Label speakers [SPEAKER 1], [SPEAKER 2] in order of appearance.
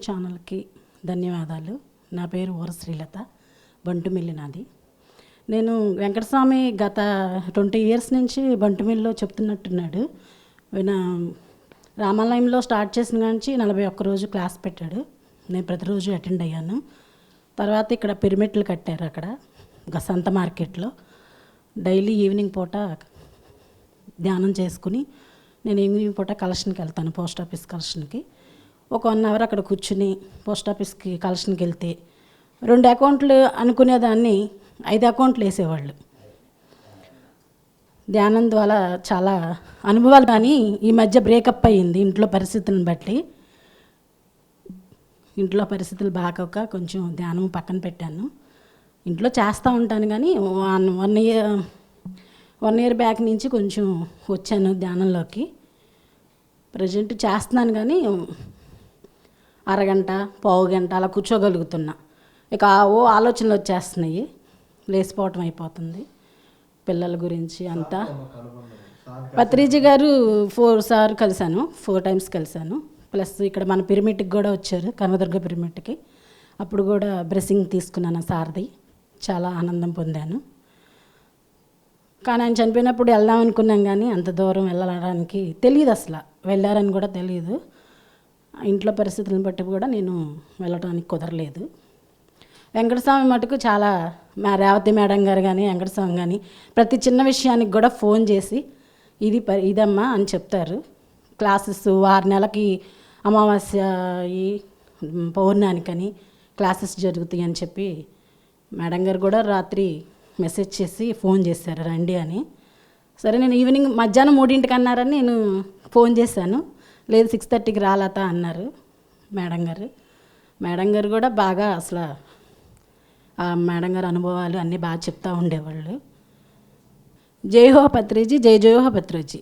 [SPEAKER 1] ఛానల్కి ధన్యవాదాలు. నా పేరు ఉరశ్రీలత, బంటుమిల్లి నాది. నేను వెంకటస్వామి గత 20 years నుంచి బంటుమిల్లిలో చెప్తున్నట్టున్నాడు. ఆయన రామాలయంలో స్టార్ట్ చేసిన నుంచి 41 రోజు క్లాస్ పెట్టాడు. నేను ప్రతిరోజు అటెండ్ అయ్యాను. తర్వాత ఇక్కడ పిరమిడ్లు కట్టారు అక్కడ సంత మార్కెట్లో. డైలీ ఈవినింగ్ పూట ధ్యానం చేసుకుని నేను ఈవినింగ్ పూట కలెక్షన్కి వెళ్తాను, పోస్ట్ ఆఫీస్ కలెక్షన్కి. ఒక 1 hour అక్కడ కూర్చుని పోస్ట్ ఆఫీస్కి కలెక్షన్కి వెళ్తే 2 అకౌంట్లు అనుకునేదాన్ని 5 అకౌంట్లు వేసేవాళ్ళు. ధ్యానం ద్వారా చాలా అనుభవాలు. కానీ ఈ మధ్య బ్రేకప్ అయ్యింది ఇంట్లో పరిస్థితులను బట్టి. ఇంట్లో పరిస్థితులు బాగోక కొంచెం ధ్యానం పక్కన పెట్టాను. ఇంట్లో చేస్తూ ఉంటాను కానీ 1 year బ్యాక్ నుంచి కొంచెం వచ్చాను ధ్యానంలోకి. ప్రజెంట్ చేస్తున్నాను కానీ అరగంట, పావు గంట అలా కూర్చోగలుగుతున్నా. ఇక ఆలోచనలు వచ్చేస్తున్నాయి, లేచిపోవటం అయిపోతుంది పిల్లల గురించి అంతా. పత్రిజీ గారు 4 కలిశాను, 4 times కలిశాను. ప్లస్ ఇక్కడ మన పిరమిడ్కి కూడా వచ్చారు, కనకదుర్గ పిరమిడ్కి. అప్పుడు కూడా బ్లెస్సింగ్ తీసుకున్నాను సార్ది. చాలా ఆనందం పొందాను. కానీ ఆయన చనిపోయినప్పుడు వెళ్దాం అనుకున్నాం కానీ అంత దూరం వెళ్ళడానికి తెలియదు, అసలు వెళ్ళారని కూడా తెలియదు. ఇంట్లో పరిస్థితులను బట్టి కూడా నేను వెళ్ళడానికి కుదరలేదు. వెంకటస్వామి మటుకు చాలా, మా రేవతి మేడం గారు కానీ వెంకటస్వామి కానీ ప్రతి చిన్న విషయానికి కూడా ఫోన్ చేసి ఇదమ్మా అని చెప్తారు. క్లాసెస్ 6 నెలలకి అమావాస్య పౌర్ణానికని క్లాసెస్ జరుగుతాయి అని చెప్పి మేడం గారు కూడా రాత్రి మెసేజ్ చేసి ఫోన్ చేశారు రండి అని. సరే నేను ఈవినింగ్ మధ్యాహ్నం 3 అన్నారని నేను ఫోన్ చేశాను. లేదు 6:30కి రాలత అన్నారు మేడం గారు. మేడం గారు కూడా బాగా అసలు ఆ మేడం గారు అనుభవాలు అన్నీ బాగా చెప్తూ ఉండేవాళ్ళు. జై హో పత్రిజీ, జై జై హో పత్రిజీ.